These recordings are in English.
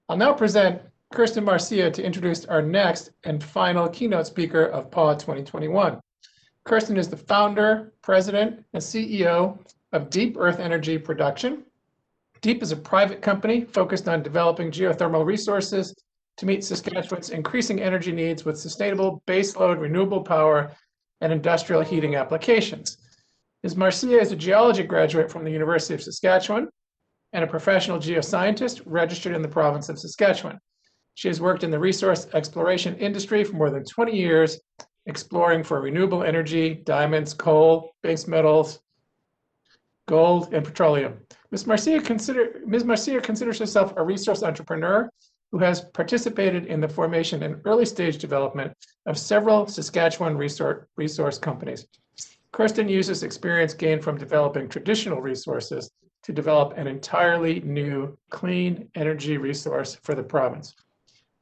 I'll now present Kirsten Garcia to introduce our next and final keynote speaker of PAW 2021. Kirsten is the founder, president, and CEO of Deep Earth Energy Production. Deep is a private company focused on developing geothermal resources to meet Saskatchewan's increasing energy needs with sustainable baseload renewable power and industrial heating applications. Ms. Garcia is a geology graduate from the University of Saskatchewan and a professional geoscientist registered in the province of Saskatchewan. She has worked in the resource exploration industry for more than 20 years, exploring for renewable energy, diamonds, coal, base metals, gold, and petroleum. Ms. Garcia considers herself a resource entrepreneur who has participated in the formation and early stage development of several Saskatchewan resource companies. Kirsten uses experience gained from developing traditional resources to develop an entirely new clean energy resource for the province.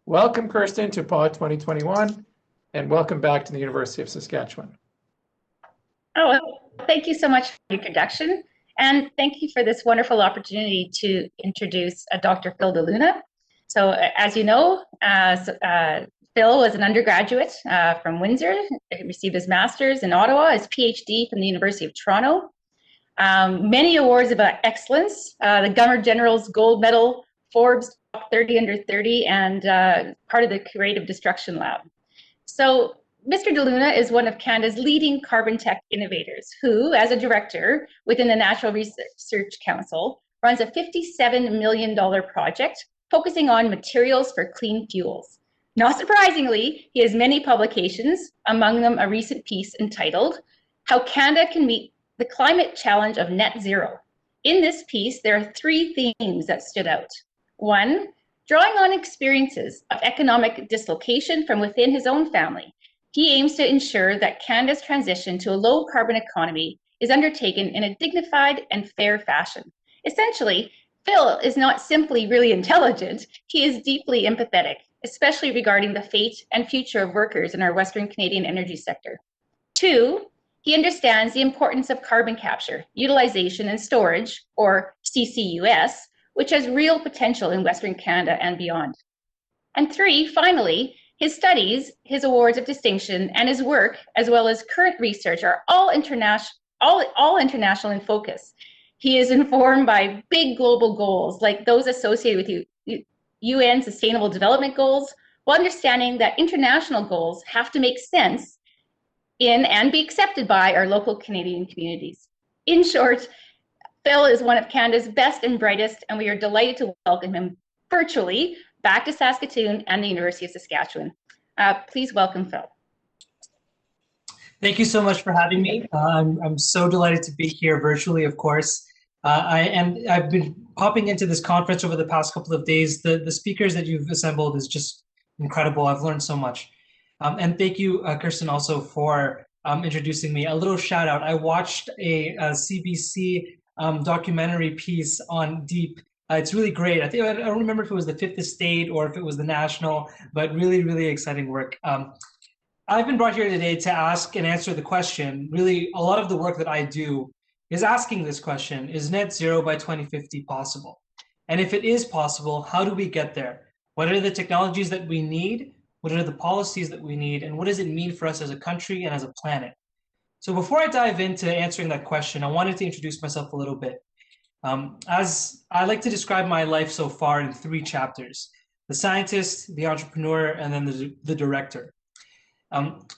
Welcome, Kirsten, to PAW 2021, and welcome back to the University of Saskatchewan. Oh, thank you so much for the introduction, and thank you for this wonderful opportunity to introduce Dr. Phil DeLuna. So, as you know, Phil was an undergraduate from Windsor. He received his master's in Ottawa, his PhD from the University of Toronto. Many awards about excellence, the Governor General's Gold Medal, Forbes Top 30 Under 30, and part of the Creative Destruction Lab. So Mr. DeLuna is one of Canada's leading carbon tech innovators who, as a director within the National Research Council, runs a $57 million project focusing on materials for clean fuels. Not surprisingly, he has many publications, among them a recent piece entitled, "How Canada Can Meet the Climate Challenge of Net Zero." In this piece, there are three themes that stood out. One, drawing on experiences of economic dislocation from within his own family, he aims to ensure that Canada's transition to a low carbon economy is undertaken in a dignified and fair fashion. Essentially, Phil is not simply really intelligent, he is deeply empathetic, especially regarding the fate and future of workers in our Western Canadian energy sector. Two, he understands the importance of carbon capture, utilization and storage, or CCUS, which has real potential in Western Canada and beyond. And three, finally, his studies, his awards of distinction, and his work, as well as current research, are all international in focus. He is informed by big global goals like those associated with UN Sustainable Development Goals, while understanding that international goals have to make sense in and be accepted by our local Canadian communities. In short, Phil is one of Canada's best and brightest, and we are delighted to welcome him virtually back to Saskatoon and the University of Saskatchewan. Please welcome Phil. Thank you so much for having me. I'm so delighted to be here virtually, of course. I've been popping into this conference over the past couple of days. The speakers that you've assembled is just incredible. I've learned so much. And thank you, Kirsten, also for introducing me. A little shout out. I watched a CBC documentary piece on Deep. It's really great. I don't remember if it was the Fifth Estate or if it was the National, but really, really exciting work. I've been brought here today to ask and answer the question. Really, a lot of the work that I do is asking this question: is net zero by 2050 possible? And if it is possible, how do we get there? What are the technologies that we need? What are the policies that we need? And what does it mean for us as a country and as a planet? So before I dive into answering that question, I wanted to introduce myself a little bit. As I like to describe my life so far in 3 chapters: the scientist, the entrepreneur, and then the director.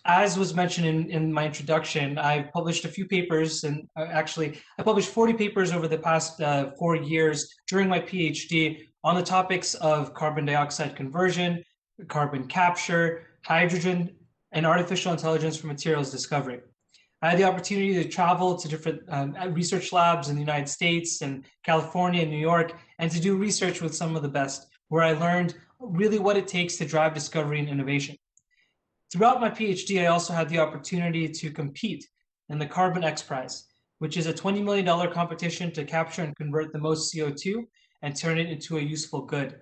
As was mentioned in my introduction, I've published a few papers, and actually I published 40 papers over the past 4 years during my PhD on the topics of carbon dioxide conversion, carbon capture, hydrogen, and artificial intelligence for materials discovery. I had the opportunity to travel to different research labs in the United States and California and New York, and to do research with some of the best, where I learned really what it takes to drive discovery and innovation. Throughout my PhD, I also had the opportunity to compete in the Carbon X Prize, which is a $20 million competition to capture and convert the most CO2 and turn it into a useful good.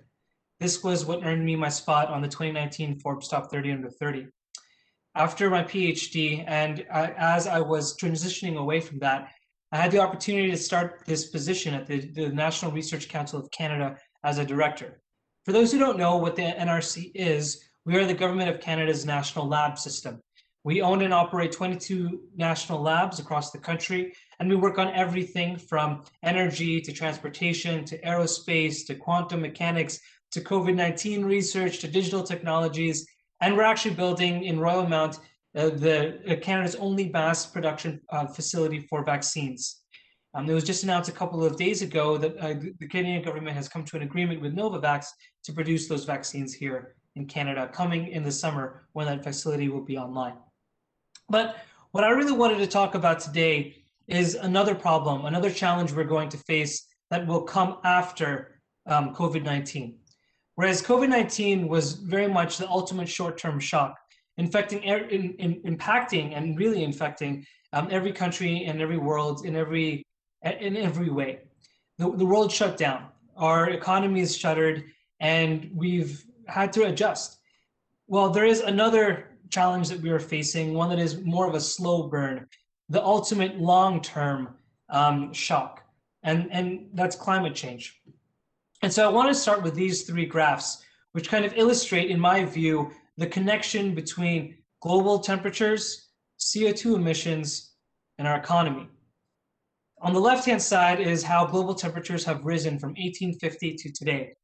This was what earned me my spot on the 2019 Forbes Top 30 Under 30. After my PhD, and as I was transitioning away from that, I had the opportunity to start this position at the National Research Council of Canada as a director. For those who don't know what the NRC is, we are the Government of Canada's national lab system. We own and operate 22 national labs across the country, and we work on everything from energy to transportation to aerospace to quantum mechanics to COVID-19 research to digital technologies. And we're actually building in Royalmount Canada's only mass production facility for vaccines. It was just announced a couple of days ago that the Canadian government has come to an agreement with Novavax to produce those vaccines here in Canada, coming in the summer when that facility will be online. But what I really wanted to talk about today is another problem, another challenge we're going to face that will come after COVID-19. Whereas COVID-19 was very much the ultimate short-term shock, impacting and really infecting every country and every world in every way. The world shut down, our economy is shuttered, and we've had to adjust. Well, there is another challenge that we are facing, one that is more of a slow burn, the ultimate long-term shock, and that's climate change. And so I want to start with these three graphs, which kind of illustrate, in my view, the connection between global temperatures, CO2 emissions, and our economy. On the left-hand side is how global temperatures have risen from 1850 to today.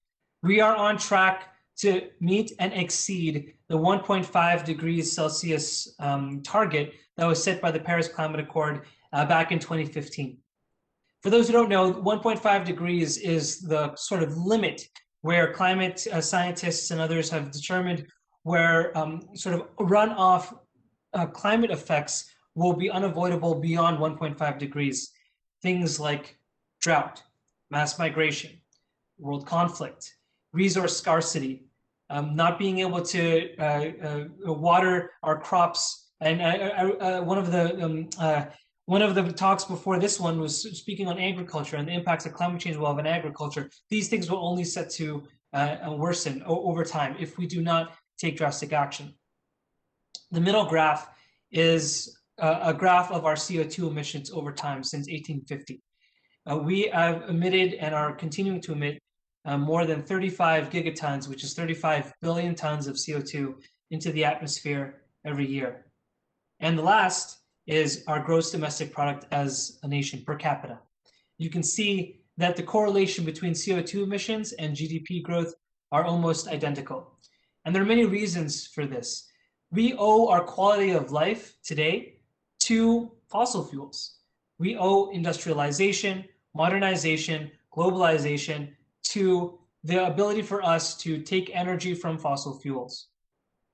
We are on track to meet and exceed the 1.5 degrees Celsius target that was set by the Paris Climate Accord back in 2015. For those who don't know, 1.5 degrees is the sort of limit where climate scientists and others have determined where sort of runoff climate effects will be unavoidable beyond 1.5 degrees. Things like drought, mass migration, world conflict, resource scarcity, not being able to water our crops. And one of the talks before this one was speaking on agriculture and the impacts that climate change will have on agriculture. These things will only set to worsen over time if we do not take drastic action. The middle graph is a graph of our CO2 emissions over time since 1850. We have emitted and are continuing to emit more than 35 gigatons, which is 35 billion tons of CO2 into the atmosphere every year. And the last is our gross domestic product as a nation per capita. You can see that the correlation between CO2 emissions and GDP growth are almost identical. And there are many reasons for this. We owe our quality of life today to fossil fuels. We owe industrialization, modernization, globalization to the ability for us to take energy from fossil fuels.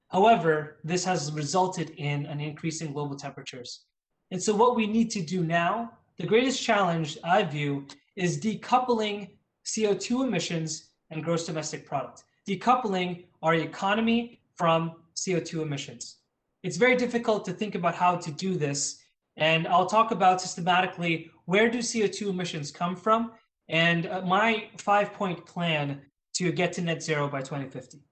However, this has resulted in an increase in global temperatures. And so what we need to do now, the greatest challenge I view, is decoupling CO2 emissions and gross domestic product, decoupling our economy from CO2 emissions. It's very difficult to think about how to do this, and I'll talk about systematically where do CO2 emissions come from and my 5-point plan to get to net zero by 2050.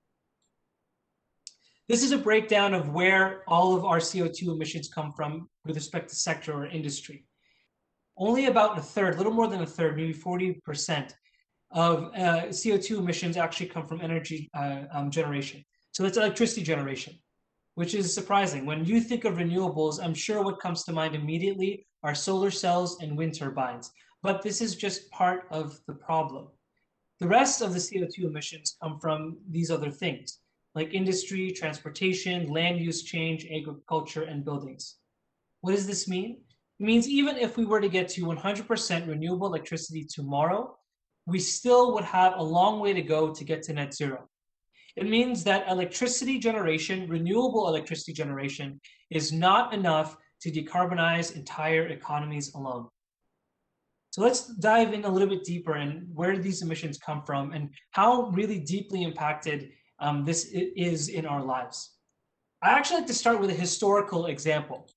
This is a breakdown of where all of our CO2 emissions come from with respect to sector or industry. Only about a third, a little more than a third, maybe 40% of CO2 emissions actually come from energy generation. So that's electricity generation, which is surprising. When you think of renewables, I'm sure what comes to mind immediately are solar cells and wind turbines. But this is just part of the problem. The rest of the CO2 emissions come from these other things, like industry, transportation, land use change, agriculture, and buildings. What does this mean? It means even if we were to get to 100% renewable electricity tomorrow, we still would have a long way to go to get to net zero. It means that electricity generation, renewable electricity generation, is not enough to decarbonize entire economies alone. So let's dive in a little bit deeper in where these emissions come from and how really deeply impacted this is in our lives. I actually like to start with a historical example.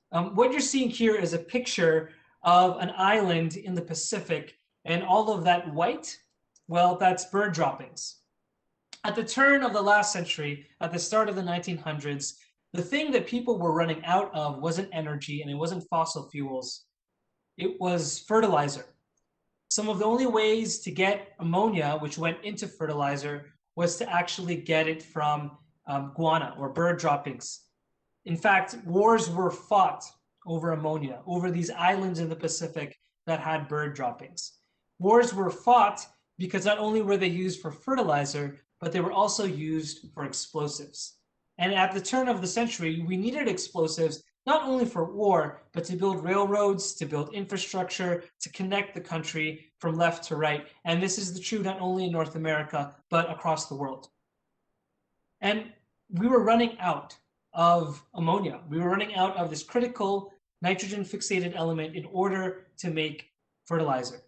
What you're seeing here is a picture of an island in the Pacific, and all of that white, well, that's bird droppings. At the turn of the last century, at the start of the 1900s, the thing that people were running out of wasn't energy and it wasn't fossil fuels. It was fertilizer. some of the only ways to get ammonia, which went into fertilizer, was to actually get it from guano or bird droppings. In fact, wars were fought over ammonia, over these islands in the Pacific that had bird droppings. Wars were fought because not only were they used for fertilizer, but they were also used for explosives. And at the turn of the century, we needed explosives not only for war, but to build railroads, to build infrastructure, to connect the country from left to right. And this is true not only in North America, but across the world. And we were running out of ammonia. We were running out of this critical nitrogen fixated element in order to make fertilizer.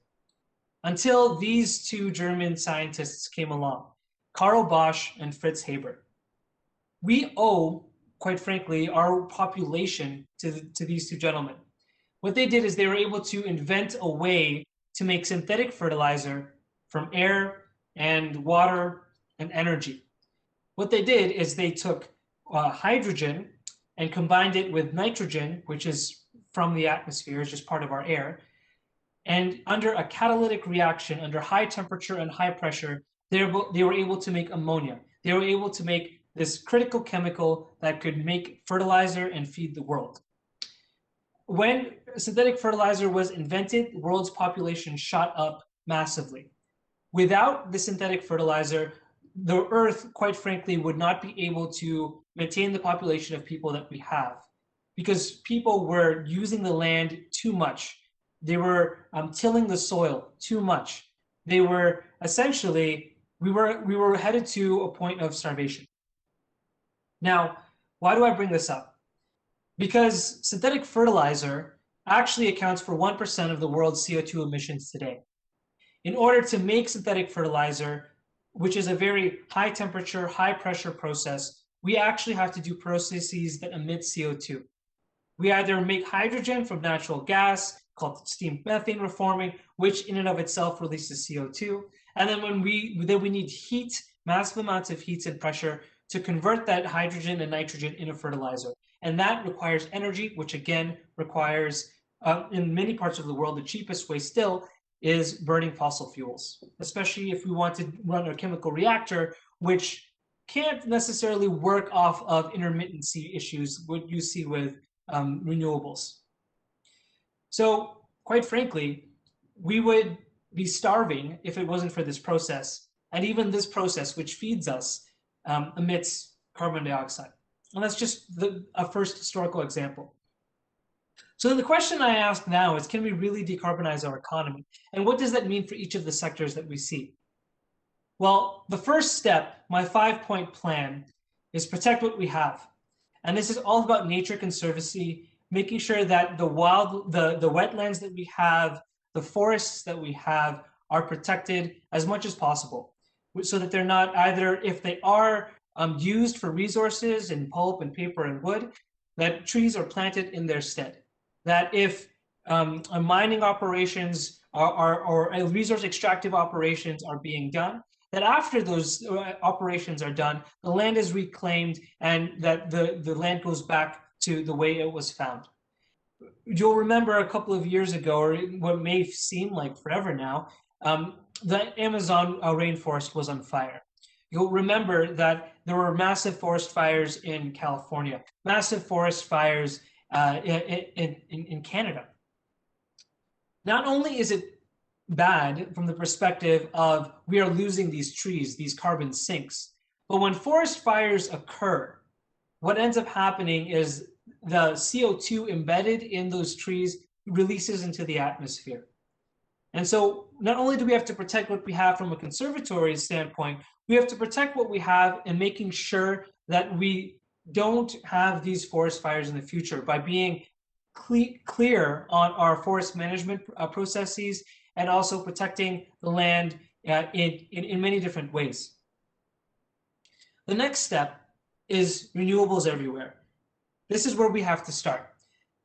Until these two German scientists came along, Karl Bosch and Fritz Haber. We owe, quite frankly, our population to these two gentlemen. What they did is they were able to invent a way to make synthetic fertilizer from air and water and energy. What they did is they took hydrogen and combined it with nitrogen, which is from the atmosphere, it's just part of our air. And under a catalytic reaction, under high temperature and high pressure, they were able to make ammonia. They were able to make this critical chemical that could make fertilizer and feed the world. When synthetic fertilizer was invented, the world's population shot up massively. Without the synthetic fertilizer, the Earth, quite frankly, would not be able to maintain the population of people that we have, because people were using the land too much. They were tilling the soil too much. They were essentially, we were headed to a point of starvation. Now, why do I bring this up? Because synthetic fertilizer actually accounts for 1% of the world's CO2 emissions today. In order to make synthetic fertilizer, which is a very high temperature, high pressure process, we actually have to do processes that emit CO2. We either make hydrogen from natural gas, called steam methane reforming, which in and of itself releases CO2. And then we need heat, massive amounts of heat and pressure to convert that hydrogen and nitrogen into fertilizer. And that requires energy, which again requires, in many parts of the world, the cheapest way still is burning fossil fuels, especially if we want to run a chemical reactor, which can't necessarily work off of intermittency issues, what you see with renewables. So quite frankly, we would be starving if it wasn't for this process. And even this process, which feeds us, emits carbon dioxide. And that's just a first historical example. So the question I ask now is, can we really decarbonize our economy? And what does that mean for each of the sectors that we see? Well, the first step, my 5-point plan, is protect what we have. And this is all about nature conservancy, making sure that the wetlands that we have, the forests that we have are protected as much as possible, so that they're not either, if they are used for resources in pulp and paper and wood, that trees are planted in their stead. That if mining operations or resource extractive operations are being done, that after those operations are done, the land is reclaimed and that the land goes back to the way it was found. You'll remember a couple of years ago, or what may seem like forever now, the Amazon rainforest was on fire. You'll remember that there were massive forest fires in California, massive forest fires in Canada. Not only is it bad from the perspective of we are losing these trees, these carbon sinks, but when forest fires occur, what ends up happening is the CO2 embedded in those trees releases into the atmosphere. And so not only do we have to protect what we have from a conservatory standpoint, we have to protect what we have and making sure that we don't have these forest fires in the future by being clear on our forest management processes and also protecting the land in many different ways. The next step is renewables everywhere. This is where we have to start.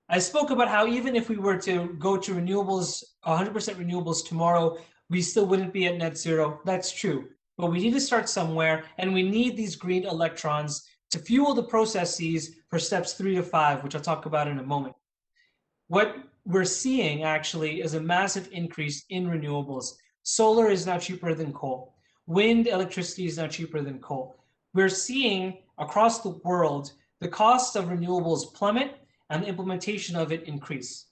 I spoke about how even if we were to go to renewables, 100% renewables tomorrow, we still wouldn't be at net zero. That's true. But we need to start somewhere, and we need these green electrons to fuel the processes for steps 3 to 5, which I'll talk about in a moment. What we're seeing actually is a massive increase in renewables. Solar is now cheaper than coal. Wind electricity is now cheaper than coal. We're seeing across the world the cost of renewables plummet and the implementation of it increase.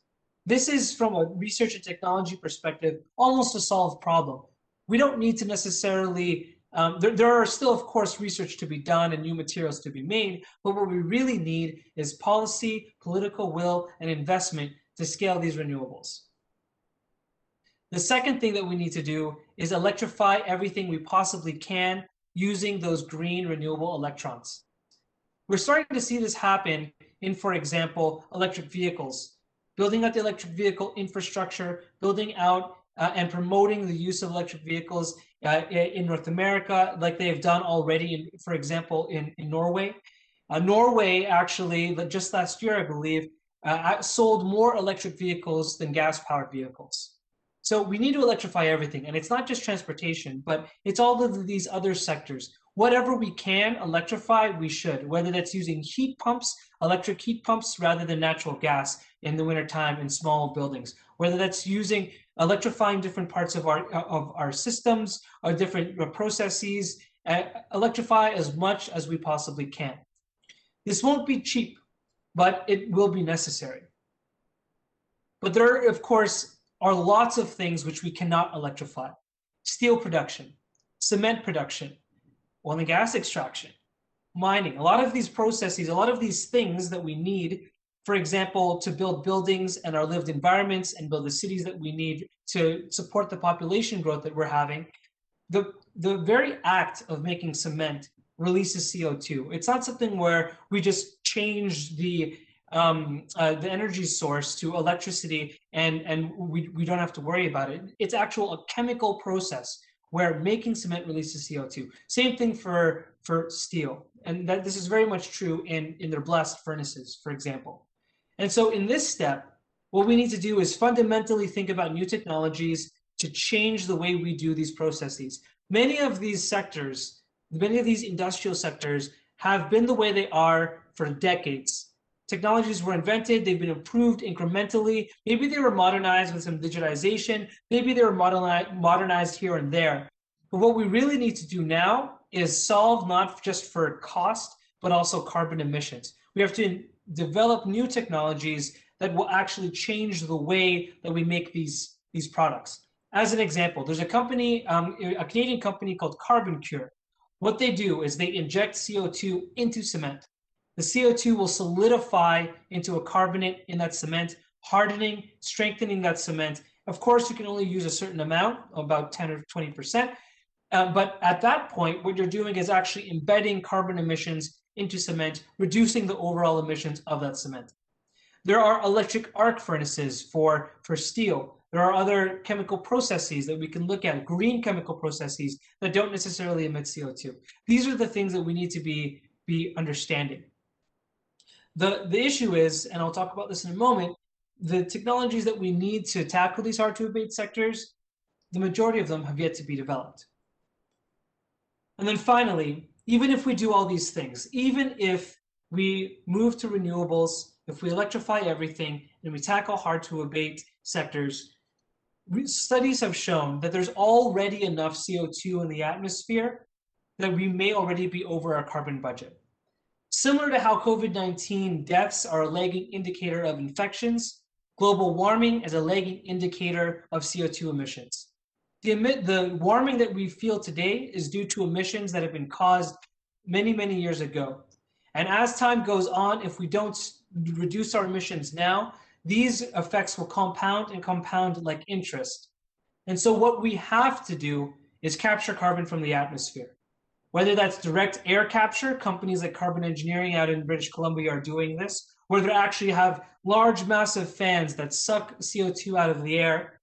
This is, from a research and technology perspective, almost a solved problem. We don't need to necessarily, there are still, of course, research to be done and new materials to be made, but what we really need is policy, political will, and investment to scale these renewables. The second thing that we need to do is electrify everything we possibly can using those green renewable electrons. We're starting to see this happen in, for example, electric vehicles. Building out the electric vehicle infrastructure, building out and promoting the use of electric vehicles in North America, like they have done already, for example, in Norway. Norway actually, just last year, I believe, sold more electric vehicles than gas-powered vehicles. So we need to electrify everything. And it's not just transportation, but it's all of these other sectors. Whatever we can electrify, we should, whether that's using heat pumps, electric heat pumps, rather than natural gas in the wintertime in small buildings, whether that's using electrifying different parts of our systems or different processes, electrify as much as we possibly can. This won't be cheap, but it will be necessary. But there, of course, are lots of things which we cannot electrify. Steel production, cement production, oil and gas extraction, mining. A lot of these processes, a lot of these things that we need, for example, to build buildings and our lived environments and build the cities that we need to support the population growth that we're having, the very act of making cement releases CO2. It's not something where we just change the energy source to electricity and we don't have to worry about it. It's actual a chemical process where making cement releases CO2. Same thing for steel. And that this is very much true in their blast furnaces, for example. And so in this step, what we need to do is fundamentally think about new technologies to change the way we do these processes. Many of these sectors, many of these industrial sectors have been the way they are for decades. Technologies were invented, they've been improved incrementally. Maybe they were modernized with some digitization. Maybe they were modernized here and there. But what we really need to do now is solve not just for cost, but also carbon emissions. We have to develop new technologies that will actually change the way that we make these products. As an example, there's a company, a Canadian company called Carbon Cure. What they do is they inject CO2 into cement. The CO2 will solidify into a carbonate in that cement, hardening, strengthening that cement. Of course, you can only use a certain amount, about 10 or 20%. But at that point, what you're doing is actually embedding carbon emissions into cement, reducing the overall emissions of that cement. There are electric arc furnaces for steel. There are other chemical processes that we can look at, green chemical processes that don't necessarily emit CO2. These are the things that we need to be understanding. The issue is, and I'll talk about this in a moment, the technologies that we need to tackle these hard-to-abate sectors, the majority of them have yet to be developed. And then finally, even if we do all these things, even if we move to renewables, if we electrify everything, and we tackle hard-to-abate sectors, studies have shown that there's already enough CO2 in the atmosphere that we may already be over our carbon budget. Similar to how COVID-19 deaths are a lagging indicator of infections, global warming is a lagging indicator of CO2 emissions. The warming that we feel today is due to emissions that have been caused many, many years ago. And as time goes on, if we don't reduce our emissions now, these effects will compound and compound like interest. And so what we have to do is capture carbon from the atmosphere. Whether that's direct air capture, companies like Carbon Engineering out in British Columbia are doing this, where they actually have large, massive fans that suck CO2 out of the air,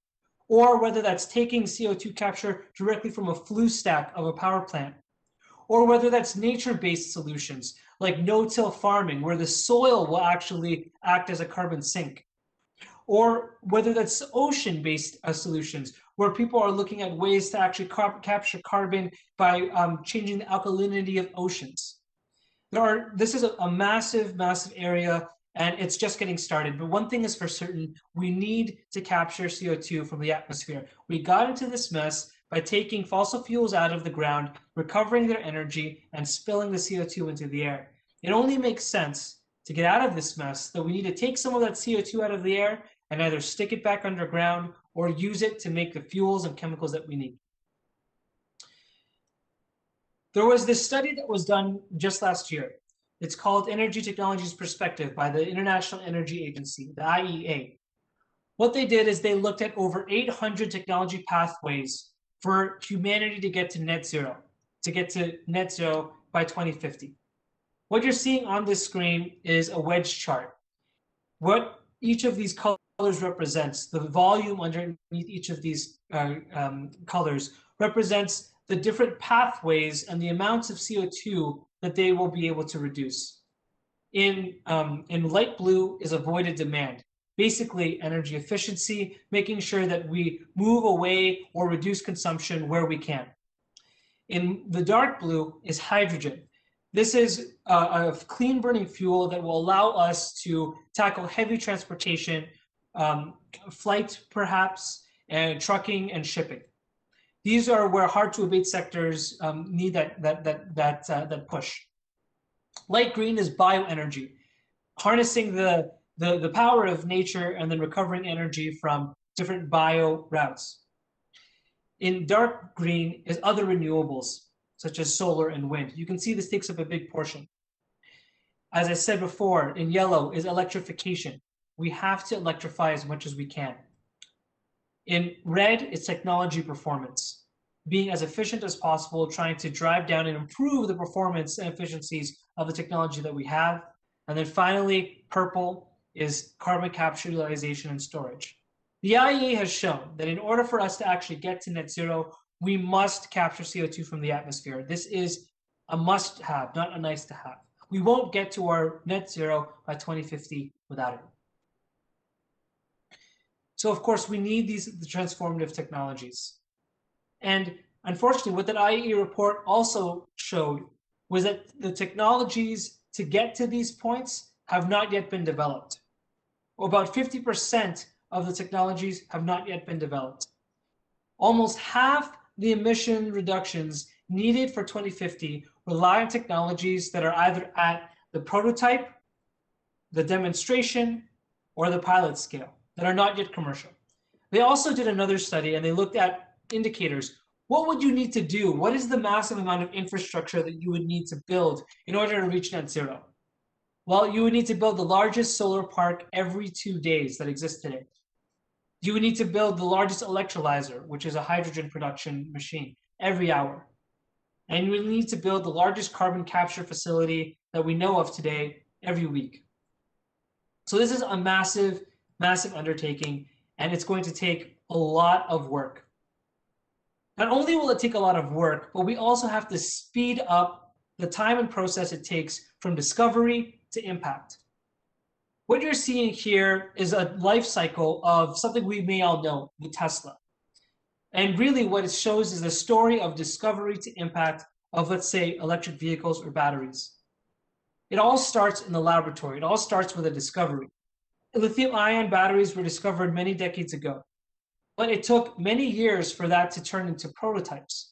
or whether that's taking CO2 capture directly from a flue stack of a power plant, or whether that's nature-based solutions like no-till farming, where the soil will actually act as a carbon sink, or whether that's ocean-based solutions, where people are looking at ways to actually capture carbon by changing the alkalinity of oceans. This is a massive, massive area, and it's just getting started. But one thing is for certain, we need to capture CO2 from the atmosphere. We got into this mess by taking fossil fuels out of the ground, recovering their energy, and spilling the CO2 into the air. It only makes sense to get out of this mess that we need to take some of that CO2 out of the air and either stick it back underground or use it to make the fuels and chemicals that we need. There was this study that was done just last year. It's called Energy Technologies Perspective by the International Energy Agency, the IEA. What they did is they looked at over 800 technology pathways for humanity to get to net zero by 2050. What you're seeing on this screen is a wedge chart. What each of these colors represents, the volume underneath each of these colors represents the different pathways and the amounts of CO2 that they will be able to reduce. In light blue is avoided demand, basically energy efficiency, making sure that we move away or reduce consumption where we can. In the dark blue is hydrogen. This is a clean burning fuel that will allow us to tackle heavy transportation, flight perhaps, and trucking and shipping. These are where hard to abate sectors need that push. Light green is bioenergy, harnessing the power of nature and then recovering energy from different bio routes. In dark green is other renewables, such as solar and wind. You can see this takes up a big portion. As I said before, in yellow is electrification. We have to electrify as much as we can. In red, it's technology performance, being as efficient as possible, trying to drive down and improve the performance and efficiencies of the technology that we have. And then finally, purple is carbon capture, utilization, and storage. The IEA has shown that in order for us to actually get to net zero, we must capture CO2 from the atmosphere. This is a must-have, not a nice-to-have. We won't get to our net zero by 2050 without it. So of course, we need the transformative technologies. And unfortunately, what that IEA report also showed was that the technologies to get to these points have not yet been developed. About 50% of the technologies have not yet been developed. Almost half the emission reductions needed for 2050 rely on technologies that are either at the prototype, the demonstration, or the pilot scale, that are not yet commercial. They also did another study and they looked at indicators. What would you need to do? What is the massive amount of infrastructure that you would need to build in order to reach net zero? Well, you would need to build the largest solar park every 2 days that exists today. You would need to build the largest electrolyzer, which is a hydrogen production machine, every hour. And you would need to build the largest carbon capture facility that we know of today every week. So this is a massive, massive undertaking, and it's going to take a lot of work. Not only will it take a lot of work, but we also have to speed up the time and process it takes from discovery to impact. What you're seeing here is a life cycle of something we may all know, the Tesla. And really what it shows is the story of discovery to impact of, let's say, electric vehicles or batteries. It all starts in the laboratory. It all starts with a discovery. Lithium-ion batteries were discovered many decades ago, but it took many years for that to turn into prototypes.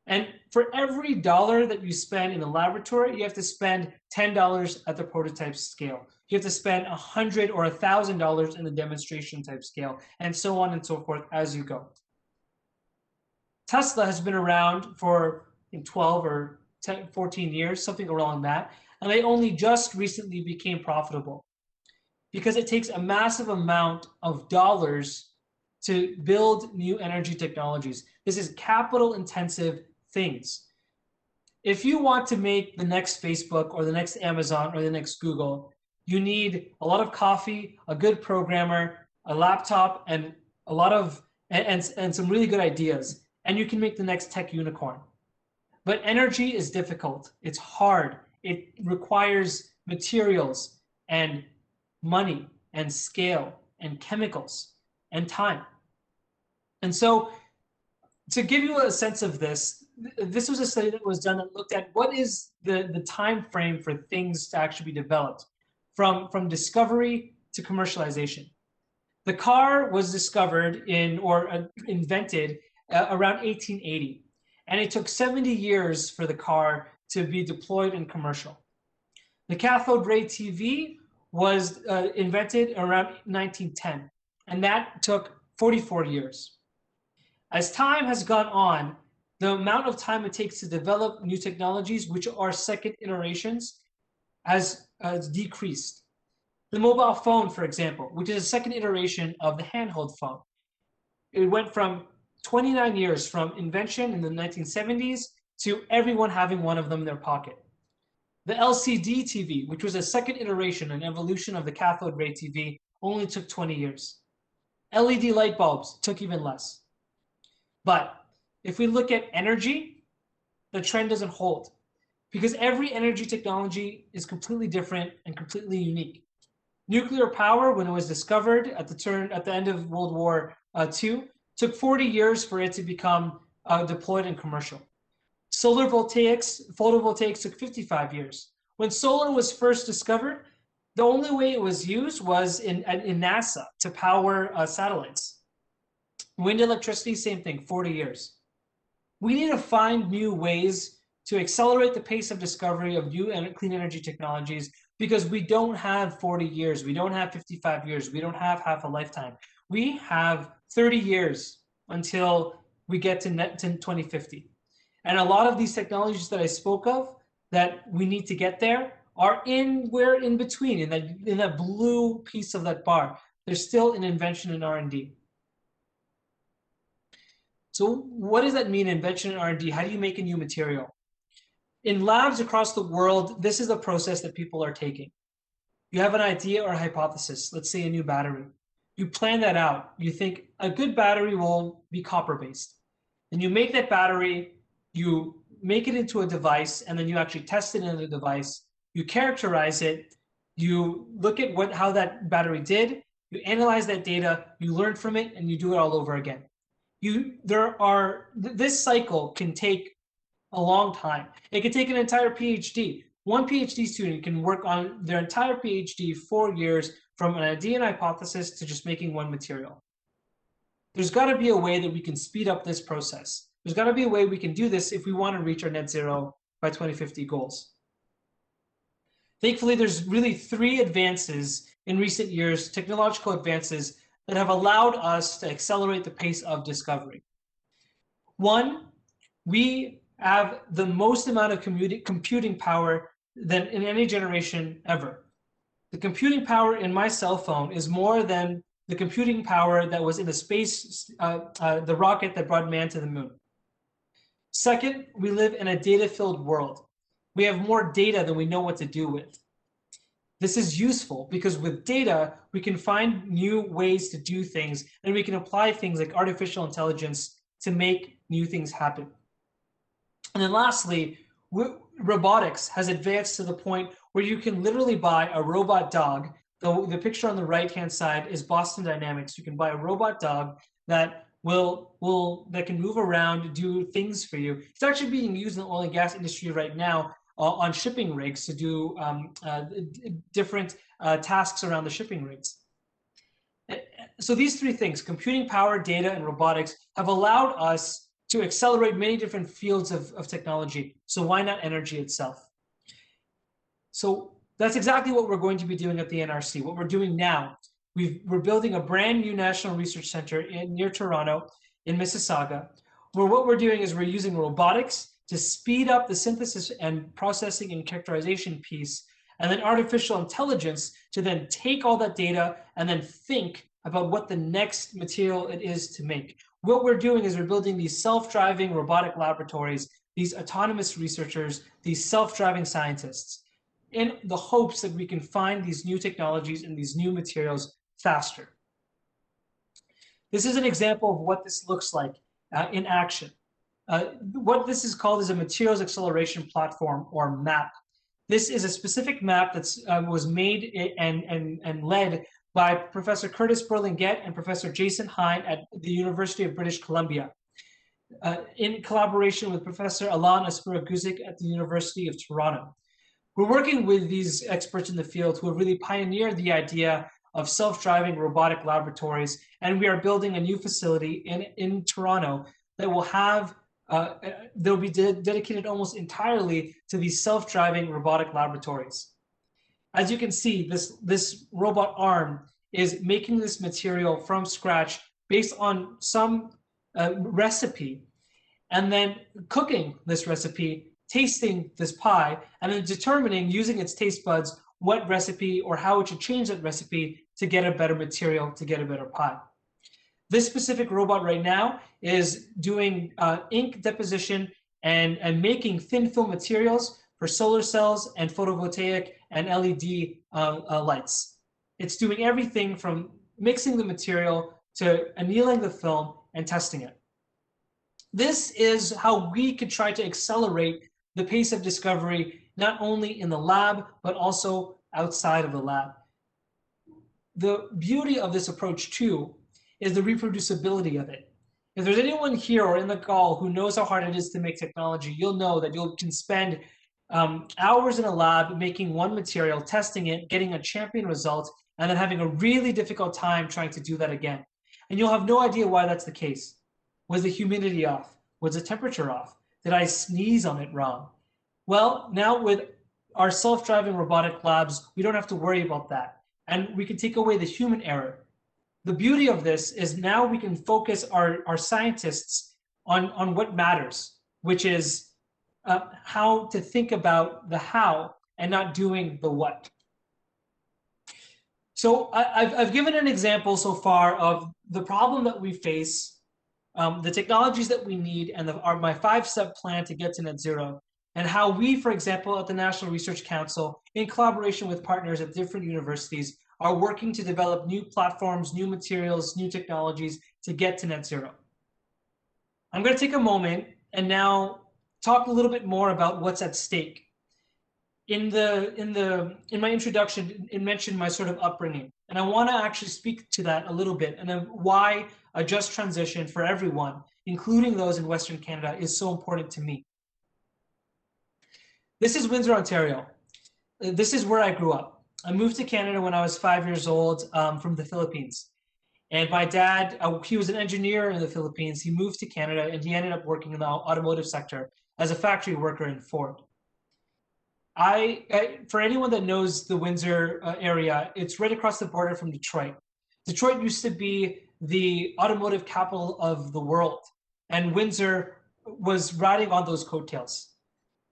And for every dollar that you spend in the laboratory, you have to spend $10 at the prototype scale. You have to spend $100 or $1,000 in the demonstration type scale, and so on and so forth as you go. Tesla has been around for 12 or 14 years, something around that, and they only just recently became profitable because it takes a massive amount of dollars to build new energy technologies. This is capital intensive things. If you want to make the next Facebook or the next Amazon or the next Google, you need a lot of coffee, a good programmer, a laptop, and a lot of and some really good ideas. And you can make the next tech unicorn. But energy is difficult. It's hard. It requires materials and money and scale and chemicals and time. And so to give you a sense of this, this was a study that was done that looked at what is the time frame for things to actually be developed. from discovery to commercialization. The car was discovered invented around 1880, and it took 70 years for the car to be deployed in commercial. The cathode ray TV was invented around 1910, and that took 44 years. As time has gone on, the amount of time it takes to develop new technologies, which are second iterations, has decreased. The mobile phone, for example, which is a second iteration of the handheld phone, it went from 29 years from invention in the 1970s to everyone having one of them in their pocket. The LCD TV, which was a second iteration and evolution of the cathode ray TV, only took 20 years. LED light bulbs took even less. But if we look at energy, the trend doesn't hold, because every energy technology is completely different and completely unique. Nuclear power, when it was discovered at the end of World War II, took 40 years for it to become deployed in commercial. Solar photovoltaics took 55 years. When solar was first discovered, the only way it was used was in NASA to power satellites. Wind electricity, same thing, 40 years. We need to find new ways to accelerate the pace of discovery of new and clean energy technologies, because we don't have 40 years, we don't have 55 years, we don't have half a lifetime. We have 30 years until we get to 2050. And a lot of these technologies that I spoke of that we need to get there are in between, in that blue piece of that bar. They're still in invention and R&D. So what does that mean, invention and R&D? How do you make a new material? In labs across the world, this is a process that people are taking. You have an idea or a hypothesis, let's say a new battery. You plan that out. You think a good battery will be copper-based. And you make that battery, you make it into a device, and then you actually test it in the device. You characterize it. You look at how that battery did. You analyze that data. You learn from it, and you do it all over again. This cycle can take a long time. It could take an entire PhD. One PhD student can work on their entire PhD 4 years, from an idea and hypothesis to just making one material. There's got to be a way that we can speed up this process. There's got to be a way we can do this if we want to reach our net zero by 2050 goals. Thankfully, there's really 3 advances in recent years, technological advances, that have allowed us to accelerate the pace of discovery. 1, we have the most amount of computing power than in any generation ever. The computing power in my cell phone is more than the computing power that was in the rocket that brought man to the moon. Second, we live in a data-filled world. We have more data than we know what to do with. This is useful because with data, we can find new ways to do things, and we can apply things like artificial intelligence to make new things happen. And then lastly, robotics has advanced to the point where you can literally buy a robot dog. The picture on the right-hand side is Boston Dynamics. You can buy a robot dog that that can move around, do things for you. It's actually being used in the oil and gas industry right now on shipping rigs to do different tasks around the shipping rigs. So these 3 things, computing power, data, and robotics, have allowed us to accelerate many different fields of technology. So why not energy itself? So that's exactly what we're going to be doing at the NRC. What we're doing now, we're building a brand new national research center near Toronto in Mississauga, where what we're doing is we're using robotics to speed up the synthesis and processing and characterization piece, and then artificial intelligence to then take all that data and then think about what the next material it is to make. What we're doing is we're building these self-driving robotic laboratories, these autonomous researchers, these self-driving scientists, in the hopes that we can find these new technologies and these new materials faster. This is an example of what this looks like in action. What this is called is a materials acceleration platform, or MAP. This is a specific map that was made and led by Professor Curtis Berlinguet and Professor Jason Hine at the University of British Columbia, in collaboration with Professor Alan Aspiraguzik at the University of Toronto. We're working with these experts in the field who have really pioneered the idea of self-driving robotic laboratories, and we are building a new facility in Toronto that will have they'll be dedicated almost entirely to these self-driving robotic laboratories. As you can see, this robot arm is making this material from scratch based on some recipe, and then cooking this recipe, tasting this pie, and then determining, using its taste buds, what recipe or how it should change that recipe to get a better material, to get a better pie. This specific robot right now is doing ink deposition and making thin film materials for solar cells and photovoltaic and LED lights. It's doing everything from mixing the material to annealing the film and testing it. This is how we could try to accelerate the pace of discovery, not only in the lab, but also outside of the lab. The beauty of this approach, too, is the reproducibility of it. If there's anyone here or in the call who knows how hard it is to make technology, you'll know that you can spend hours in a lab making one material, testing it, getting a champion result, and then having a really difficult time trying to do that again. And you'll have no idea why that's the case. Was the humidity off? Was the temperature off? Did I sneeze on it wrong? Well, now with our self-driving robotic labs, we don't have to worry about that. And we can take away the human error. The beauty of this is now we can focus our scientists on what matters, which is how to think about the how and not doing the what. So I've given an example so far of the problem that we face, the technologies that we need, and my 5-step plan to get to net zero, and how we, for example, at the National Research Council, in collaboration with partners at different universities, are working to develop new platforms, new materials, new technologies to get to net zero. I'm going to take a moment and now talk a little bit more about what's at stake. In my introduction, it mentioned my sort of upbringing, and I want to actually speak to that a little bit, and then why a just transition for everyone, including those in Western Canada, is so important to me. This is Windsor, Ontario. This is where I grew up. I moved to Canada when I was 5 years old from the Philippines. And my dad, he was an engineer in the Philippines. He moved to Canada and he ended up working in the automotive sector as a factory worker in Ford. For anyone that knows the Windsor area, it's right across the border from Detroit. Detroit used to be the automotive capital of the world, and Windsor was riding on those coattails.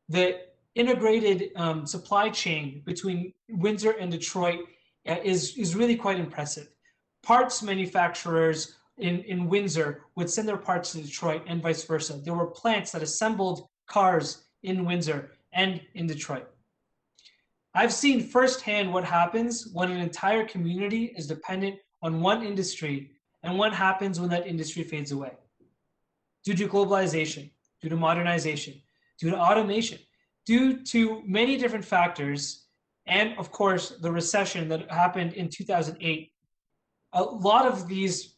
The integrated supply chain between Windsor and Detroit is really quite impressive. Parts manufacturers in Windsor would send their parts to Detroit and vice versa. There were plants that assembled cars in Windsor and in Detroit. I've seen firsthand what happens when an entire community is dependent on one industry and what happens when that industry fades away. Due to globalization, due to modernization, due to automation, due to many different factors, and of course, the recession that happened in 2008, a lot of these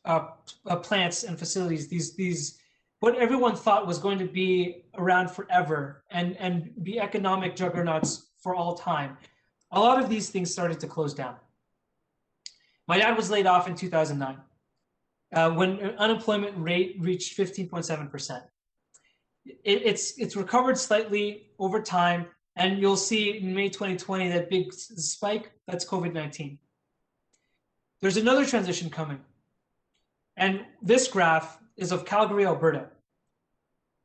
plants and facilities, these what everyone thought was going to be around forever and be economic juggernauts for all time, a lot of these things started to close down. My dad was laid off in 2009 when unemployment rate reached 15.7%. It's recovered slightly over time, and you'll see in May 2020 that big spike, that's COVID-19. There's another transition coming, and this graph is of Calgary, Alberta.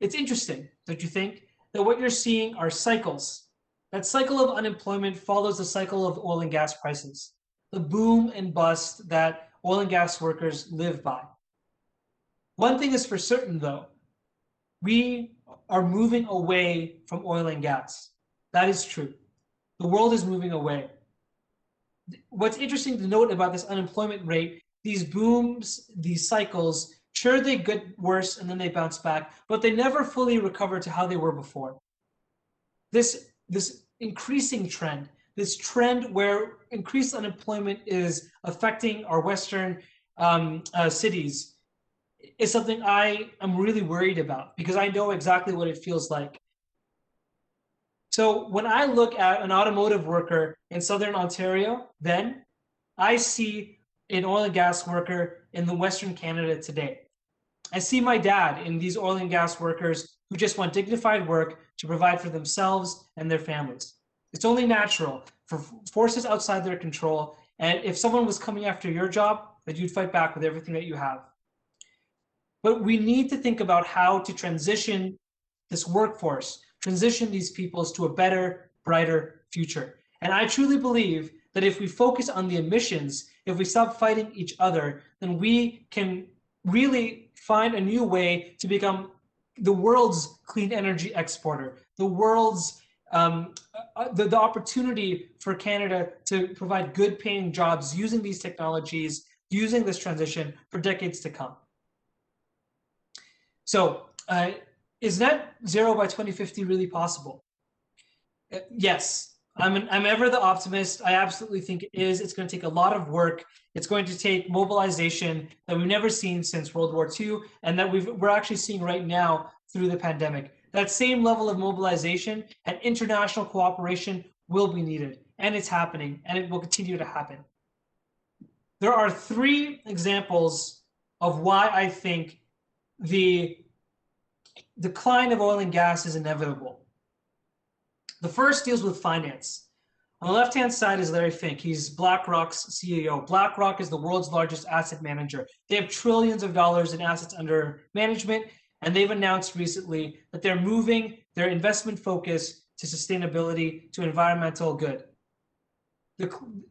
It's interesting, don't you think, that what you're seeing are cycles. That cycle of unemployment follows the cycle of oil and gas prices, the boom and bust that oil and gas workers live by. One thing is for certain, though, we are moving away from oil and gas. That is true. The world is moving away. What's interesting to note about this unemployment rate, these booms, these cycles, sure, they get worse and then they bounce back, but they never fully recover to how they were before. This increasing trend, this trend where increased unemployment is affecting our Western cities, is something I am really worried about because I know exactly what it feels like. So when I look at an automotive worker in Southern Ontario, then I see an oil and gas worker in the Western Canada today. I see my dad in these oil and gas workers who just want dignified work to provide for themselves and their families. It's only natural for forces outside their control. And if someone was coming after your job, that you'd fight back with everything that you have. But we need to think about how to transition this workforce, transition these peoples to a better, brighter future. And I truly believe that if we focus on the emissions, if we stop fighting each other, then we can really find a new way to become the world's clean energy exporter, the world's the opportunity for Canada to provide good paying jobs using these technologies, using this transition for decades to come. So is net zero by 2050 really possible? Yes, I'm ever the optimist. I absolutely think it is. It's going to take a lot of work. It's going to take mobilization that we've never seen since World War II, and that we're actually seeing right now through the pandemic. That same level of mobilization and international cooperation will be needed, and it's happening, and it will continue to happen. There are 3 examples of why I think the decline of oil and gas is inevitable. The first deals with finance. On the left-hand side is Larry Fink. He's BlackRock's CEO. BlackRock is the world's largest asset manager. They have trillions of dollars in assets under management, and they've announced recently that they're moving their investment focus to sustainability, to environmental good.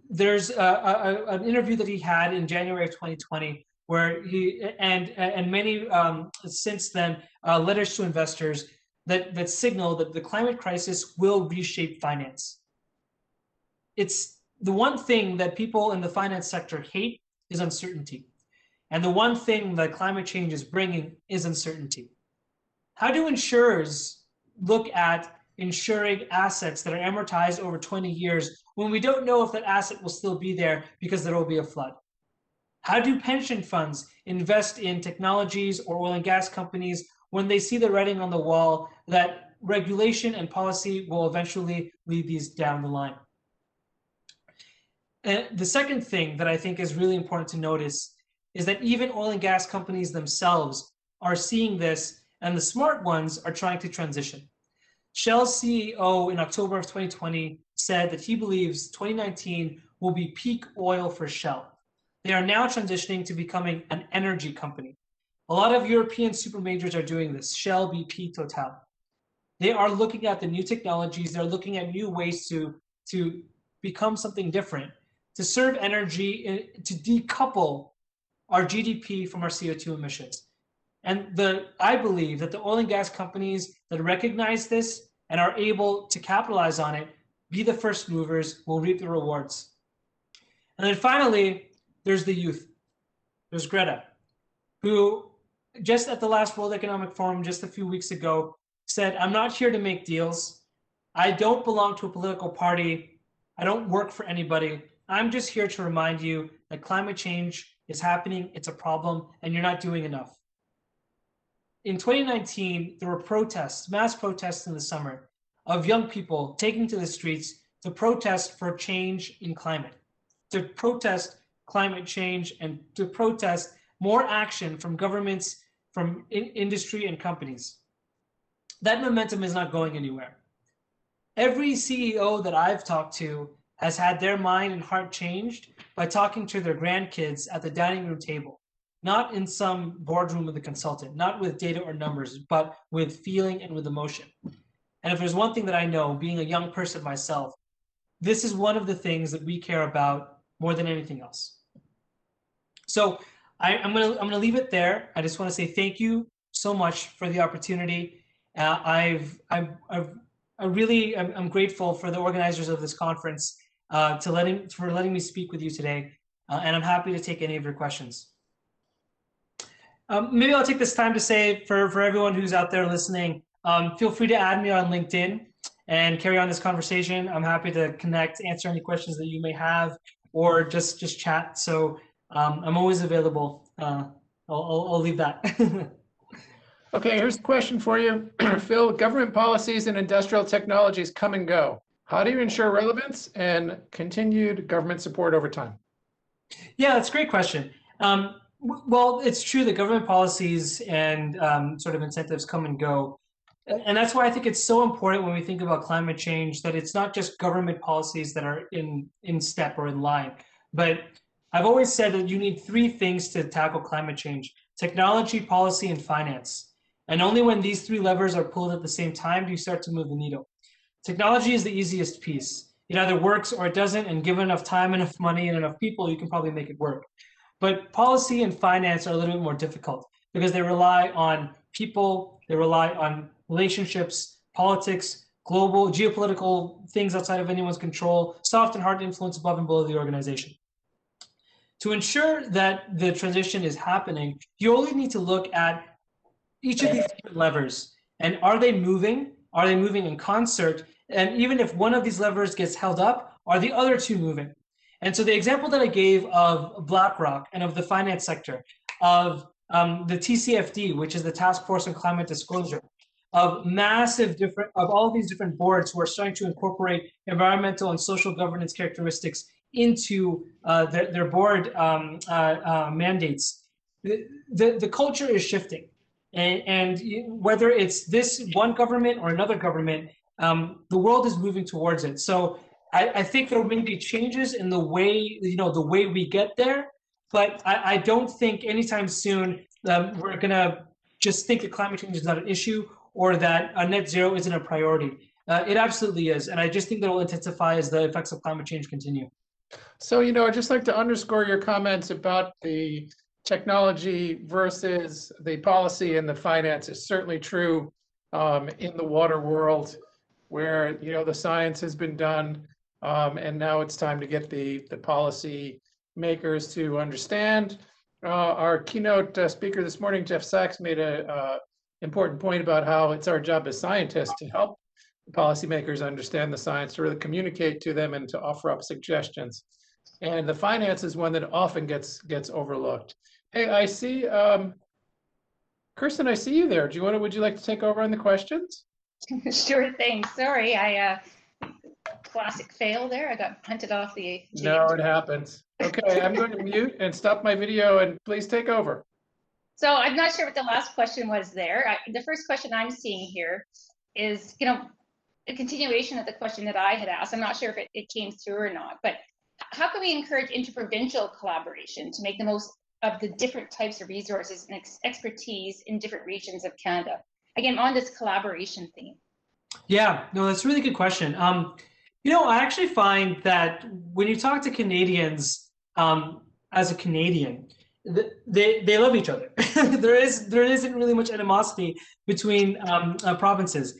There's an interview that he had in January of 2020 where he and many since then letters to investors that signal that the climate crisis will reshape finance. It's the one thing that people in the finance sector hate is uncertainty. And the one thing that climate change is bringing is uncertainty. How do insurers look at insuring assets that are amortized over 20 years when we don't know if that asset will still be there because there will be a flood? How do pension funds invest in technologies or oil and gas companies when they see the writing on the wall that regulation and policy will eventually lead these down the line? And the second thing that I think is really important to notice is that even oil and gas companies themselves are seeing this, and the smart ones are trying to transition. Shell's CEO in October of 2020 said that he believes 2019 will be peak oil for Shell. They are now transitioning to becoming an energy company. A lot of European super majors are doing this, Shell, BP, Total. They are looking at the new technologies, they're looking at new ways to become something different, to serve energy, to decouple our GDP from our CO2 emissions. And I believe that the oil and gas companies that recognize this and are able to capitalize on it, be the first movers, will reap the rewards. And then finally, there's the youth. There's Greta, who just at the last World Economic Forum just a few weeks ago said, I'm not here to make deals. I don't belong to a political party. I don't work for anybody. I'm just here to remind you that climate change is happening, it's a problem, and you're not doing enough. In 2019, there were protests, mass protests in the summer of young people taking to the streets to protest for change in climate, to protest climate change and to protest more action from governments, from industry and companies. That momentum is not going anywhere. Every CEO that I've talked to has had their mind and heart changed by talking to their grandkids at the dining room table, not in some boardroom with a consultant, not with data or numbers, but with feeling and with emotion. And if there's one thing that I know, being a young person myself, this is one of the things that we care about more than anything else. So I'm gonna leave it there. I just want to say thank you so much for the opportunity. I'm grateful for the organizers of this conference for letting me speak with you today, and I'm happy to take any of your questions. Maybe I'll take this time to say for everyone who's out there listening, feel free to add me on LinkedIn and carry on this conversation. I'm happy to connect, answer any questions that you may have, or just chat. So I'm always available. I'll leave that. Okay, here's a question for you. Phil, government policies and industrial technologies come and go. How do you ensure relevance and continued government support over time? Yeah, that's a great question. Well, it's true that government policies and sort of incentives come and go. And that's why I think it's so important when we think about climate change that it's not just government policies that are in step or in line. But I've always said that you need three things to tackle climate change: technology, policy, and finance. And only when these three levers are pulled at the same time do you start to move the needle. Technology is the easiest piece. It either works or it doesn't, and given enough time, enough money, and enough people, you can probably make it work. But policy and finance are a little bit more difficult because they rely on people, they rely on relationships, politics, global, geopolitical things outside of anyone's control, soft and hard influence above and below the organization. To ensure that the transition is happening, you only need to look at each of these different levers. And are they moving? Are they moving in concert? And even if one of these levers gets held up, are the other two moving? And so the example that I gave of BlackRock and of the finance sector, of the TCFD, which is the Task Force on Climate Disclosure, of of all these different boards who are starting to incorporate environmental and social governance characteristics into their board mandates, the culture is shifting. And whether it's this one government or another government, the world is moving towards it. So I think there may be changes in the way, the way we get there, but I don't think anytime soon we're gonna just think that climate change is not an issue or that a net zero isn't a priority. It absolutely is. And I just think that will intensify as the effects of climate change continue. So, I'd just like to underscore your comments about the technology versus the policy and the finance is certainly true in the water world where, the science has been done and now it's time to get the policy makers to understand. Our keynote speaker this morning, Jeff Sachs, made an important point about how it's our job as scientists to help the policymakers understand the science, to really communicate to them and to offer up suggestions. And the finance is one that often gets overlooked. Hey, I see, Kirsten, I see you there. Would you like to take over on the questions? Sure thing. Sorry, I classic fail there. I got punted off the. No, it happens. Okay, I'm going to mute and stop my video and please take over. So I'm not sure what the last question was there. The first question I'm seeing here is, a continuation of the question that I had asked. I'm not sure if it came through or not, but how can we encourage interprovincial collaboration to make the most of the different types of resources and expertise in different regions of Canada? Again, on this collaboration theme. Yeah, no, that's a really good question. I actually find that when you talk to Canadians, as a Canadian, they love each other. there isn't really much animosity between provinces.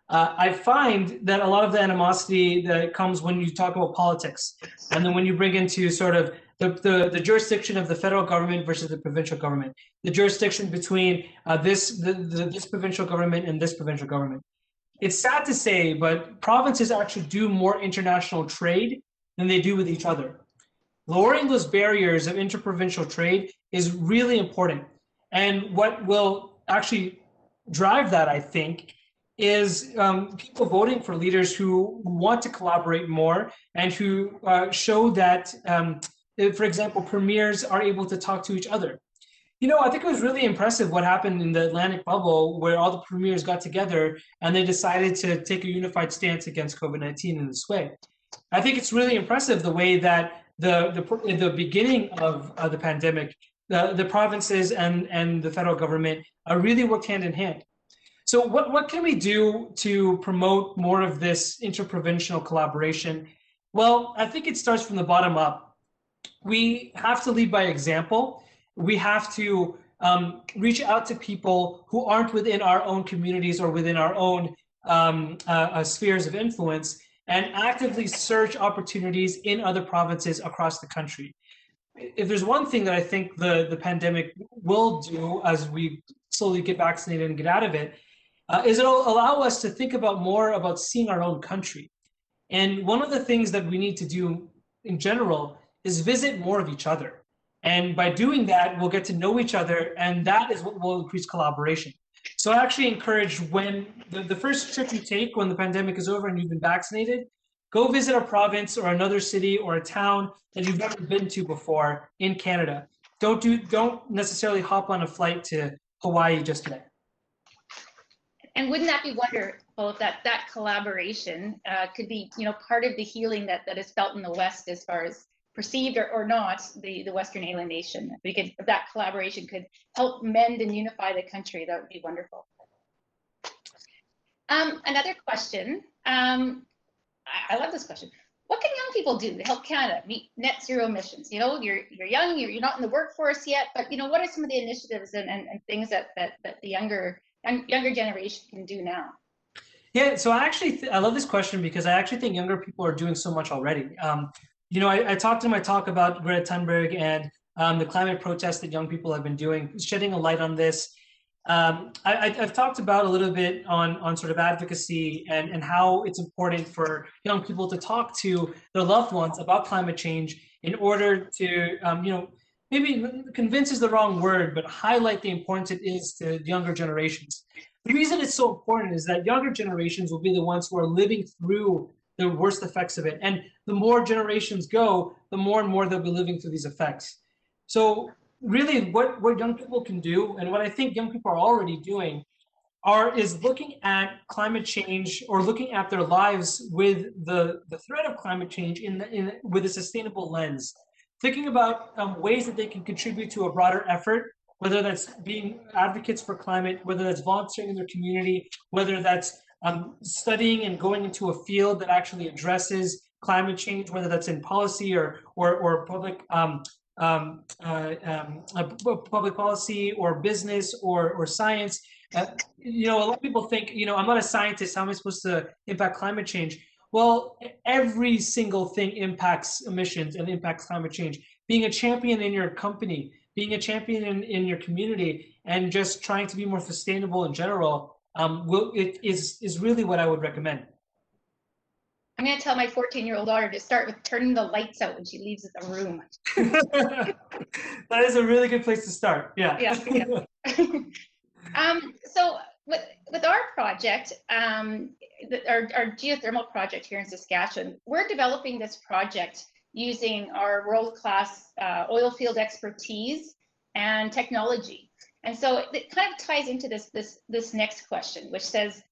I find that a lot of the animosity that comes when you talk about politics, and then when you bring into sort of the jurisdiction of the federal government versus the provincial government, the jurisdiction between this provincial government and this provincial government. It's sad to say, but provinces actually do more international trade than they do with each other. Lowering those barriers of interprovincial trade is really important. And what will actually drive that, I think, is people voting for leaders who want to collaborate more and who show that, for example, premiers are able to talk to each other. I think it was really impressive what happened in the Atlantic bubble where all the premiers got together and they decided to take a unified stance against COVID-19 in this way. I think it's really impressive the way that in the beginning of the pandemic, the provinces and the federal government really worked hand in hand. So what can we do to promote more of this interprovincial collaboration? Well, I think it starts from the bottom up. We have to lead by example. We have to reach out to people who aren't within our own communities or within our own spheres of influence and actively search opportunities in other provinces across the country. If there's one thing that I think the pandemic will do as we slowly get vaccinated and get out of it, is it'll allow us to think more about seeing our own country. And one of the things that we need to do in general is visit more of each other. And by doing that, we'll get to know each other, and that is what will increase collaboration. So I actually encourage when the first trip you take when the pandemic is over and you've been vaccinated, go visit a province or another city or a town that you've never been to before in Canada. Don't necessarily hop on a flight to Hawaii just yet. And wouldn't that be wonderful if that collaboration could be, part of the healing that is felt in the West as far as perceived or not, the Western alienation. If that collaboration could help mend and unify the country, that would be wonderful. Another question. I love this question. What can young people do to help Canada meet net zero emissions? You're young, you're not in the workforce yet, but what are some of the initiatives and things that the younger generation can do now? Yeah, so I love this question because I actually think younger people are doing so much already. I talked in my talk about Greta Thunberg and the climate protests that young people have been doing, shedding a light on this. I've talked about a little bit on sort of advocacy and how it's important for young people to talk to their loved ones about climate change in order to, maybe convince is the wrong word, but highlight the importance it is to younger generations. The reason it's so important is that younger generations will be the ones who are living through the worst effects of it. And the more generations go, the more and more they'll be living through these effects. So really what young people can do, and what I think young people are already doing, is looking at climate change or looking at their lives with the threat of climate change with a sustainable lens. Thinking about ways that they can contribute to a broader effort, whether that's being advocates for climate, whether that's volunteering in their community, whether that's studying and going into a field that actually addresses climate change, whether that's in policy or public public policy or business or science. A lot of people think, I'm not a scientist, how am I supposed to impact climate change? Well, every single thing impacts emissions and impacts climate change. Being a champion in your company, being a champion in your community, and just trying to be more sustainable in general, is really what I would recommend. I'm going to tell my 14-year-old daughter to start with turning the lights out when she leaves the room. That is a really good place to start. Yeah. Yeah. So with our project, our geothermal project here in Saskatchewan, we're developing this project using our world-class oil field expertise and technology. And so it kind of ties into this next question, which says,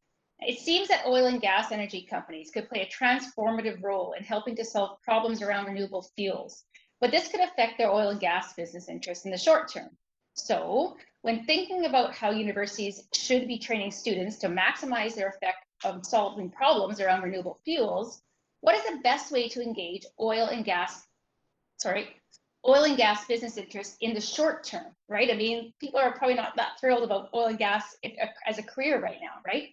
it seems that oil and gas energy companies could play a transformative role in helping to solve problems around renewable fuels, but this could affect their oil and gas business interests in the short term. So when thinking about how universities should be training students to maximize their effect of solving problems around renewable fuels, what is the best way to engage oil and gas business interests in the short term, right? I mean, people are probably not that thrilled about oil and gas as a career right now, right?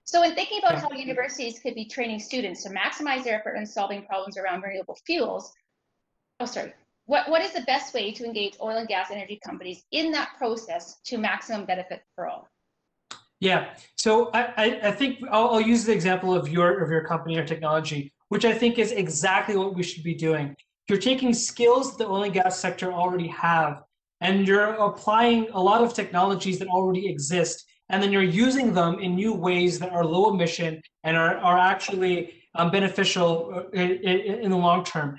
So in thinking about how universities could be training students to maximize their effort in solving problems around renewable fuels, what is the best way to engage oil and gas energy companies in that process to maximum benefit for all? Yeah, so I think I'll use the example of your company or technology, which I think is exactly what we should be doing. You're taking skills the oil and gas sector already have, and you're applying a lot of technologies that already exist, and then you're using them in new ways that are low emission and are actually beneficial in the long term.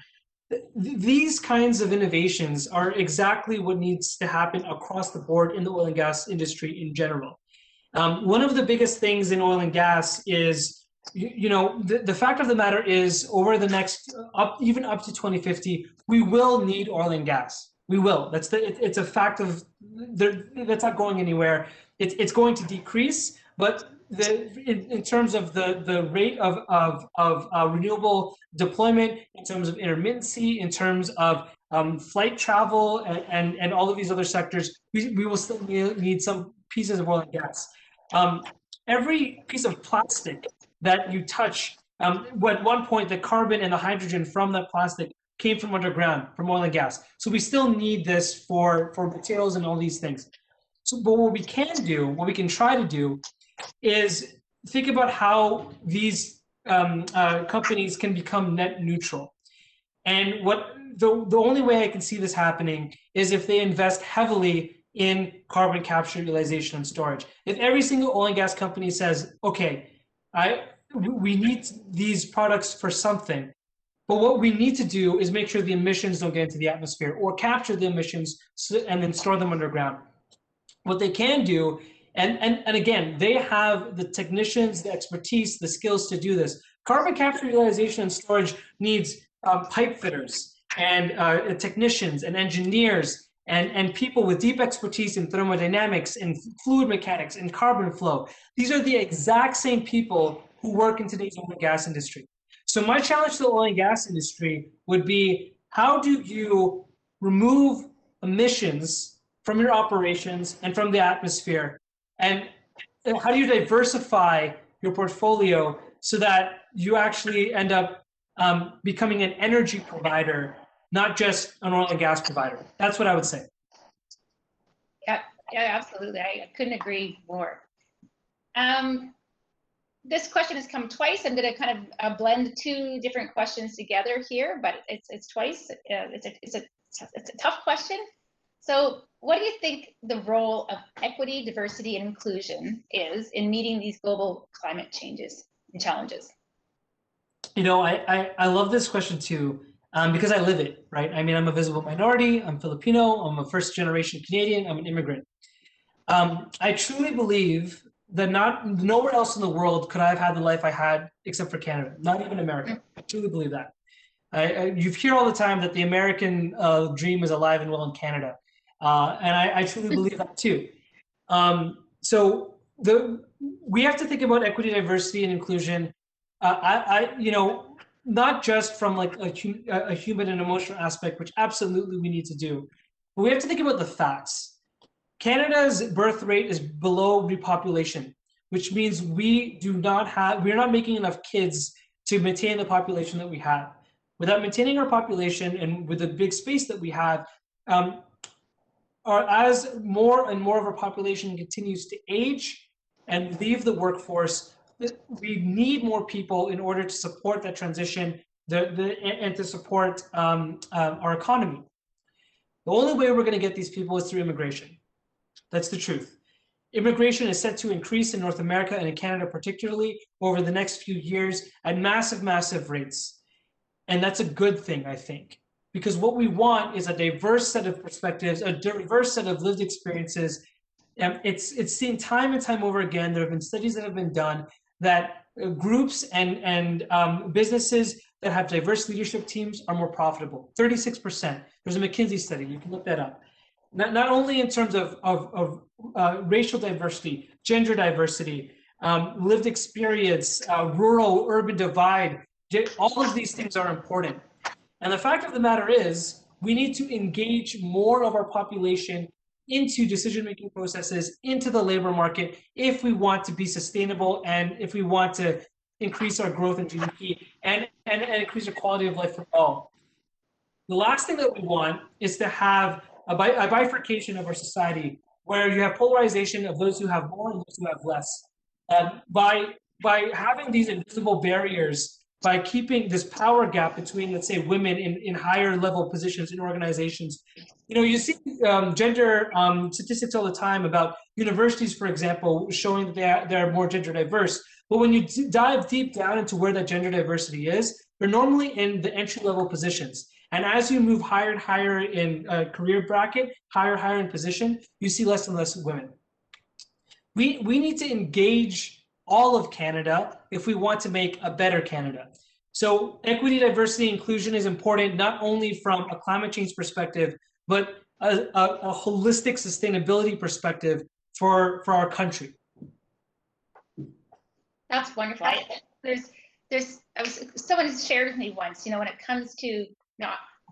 These kinds of innovations are exactly what needs to happen across the board in the oil and gas industry in general. One of the biggest things in oil and gas is, the fact of the matter is, over the next, even up to 2050, we will need oil and gas. We will. It's a fact of, that's not going anywhere. It's going to decrease, but in terms of the rate of renewable deployment, in terms of intermittency, in terms of flight travel, and all of these other sectors, we will still need some pieces of oil and gas. Every piece of plastic that you touch, at one point, the carbon and the hydrogen from that plastic came from underground, from oil and gas. So we still need this for materials and all these things. So, but what we can try to do is think about how these companies can become net neutral. And the only way I can see this happening is if they invest heavily in carbon capture, utilization, and storage. If every single oil and gas company says, okay, we need these products for something, but what we need to do is make sure the emissions don't get into the atmosphere or capture the emissions and then store them underground. What they can do, and again, they have the technicians, the expertise, the skills to do this. Carbon capture, utilization, and storage needs pipe fitters and technicians and engineers and people with deep expertise in thermodynamics and fluid mechanics and carbon flow. These are the exact same people who work in today's oil and gas industry. So my challenge to the oil and gas industry would be, how do you remove emissions from your operations and from the atmosphere? And how do you diversify your portfolio so that you actually end up becoming an energy provider, not just an oil and gas provider? That's what I would say. Yeah, absolutely. I couldn't agree more. This question has come twice. I'm going to kind of blend two different questions together here, but it's twice. It's a tough question. So what do you think the role of equity, diversity, and inclusion is in meeting these global climate changes and challenges? You know, I love this question too, because I live it, right? I mean, I'm a visible minority, I'm Filipino, I'm a first-generation Canadian, I'm an immigrant. I truly believe that nowhere else in the world could I have had the life I had except for Canada, not even America. I truly believe that. You hear all the time that the American dream is alive and well in Canada. And I truly believe that too. So we have to think about equity, diversity, and inclusion. Not just from like a human and emotional aspect, which absolutely we need to do, but we have to think about the facts. Canada's birth rate is below repopulation, which means we're not making enough kids to maintain the population that we have. Without maintaining our population and with the big space that we have, as more and more of our population continues to age and leave the workforce, we need more people in order to support that transition and to support our economy. The only way we're going to get these people is through immigration. That's the truth. Immigration is set to increase in North America and in Canada particularly over the next few years at massive, massive rates. And that's a good thing, I think, because what we want is a diverse set of perspectives, a diverse set of lived experiences. It's seen time and time over again. There have been studies that have been done that groups and businesses that have diverse leadership teams are more profitable. 36%. There's a McKinsey study. You can look that up. Not only in terms of racial diversity, gender diversity, lived experience, rural, urban divide, all of these things are important. And the fact of the matter is, we need to engage more of our population into decision-making processes, into the labor market, if we want to be sustainable and if we want to increase our growth in GDP and increase the quality of life for all. The last thing that we want is to have a bifurcation of our society where you have polarization of those who have more and those who have less. By having these invisible barriers, by keeping this power gap between, let's say, women in higher level positions in organizations. You see gender statistics all the time about universities, for example, showing that they're more gender diverse. But when you dive deep down into where that gender diversity is, they're normally in the entry level positions. And as you move higher and higher in career bracket, higher in position, you see less and less women. We need to engage all of Canada if we want to make a better Canada. So equity, diversity, inclusion is important not only from a climate change perspective, but a holistic sustainability perspective for our country. That's wonderful. Someone has shared with me once, when it comes to,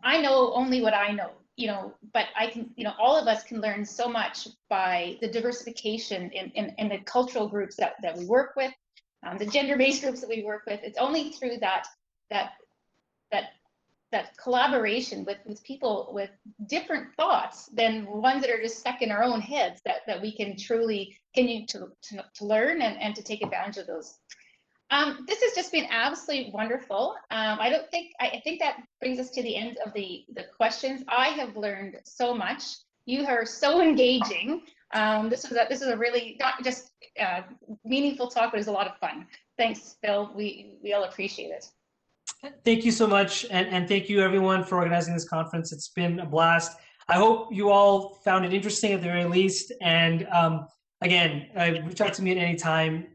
I know only what I know, but I can, all of us can learn so much by the diversification in the cultural groups that we work with, the gender-based groups that we work with. It's only through that collaboration with people with different thoughts than ones that are just stuck in our own heads that we can truly continue to learn and to take advantage of those. This has just been absolutely wonderful. I think that brings us to the end of the questions. I have learned so much, You are so engaging. This is a really not just meaningful talk, but it's a lot of fun. Thanks, Phil. We all appreciate it. Thank you so much, and thank you everyone for organizing this conference. It's been a blast. I hope you all found it interesting at the very least. And again, reach out to me at any time.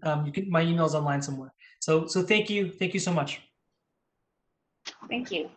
My email's online somewhere. So thank you so much. Thank you.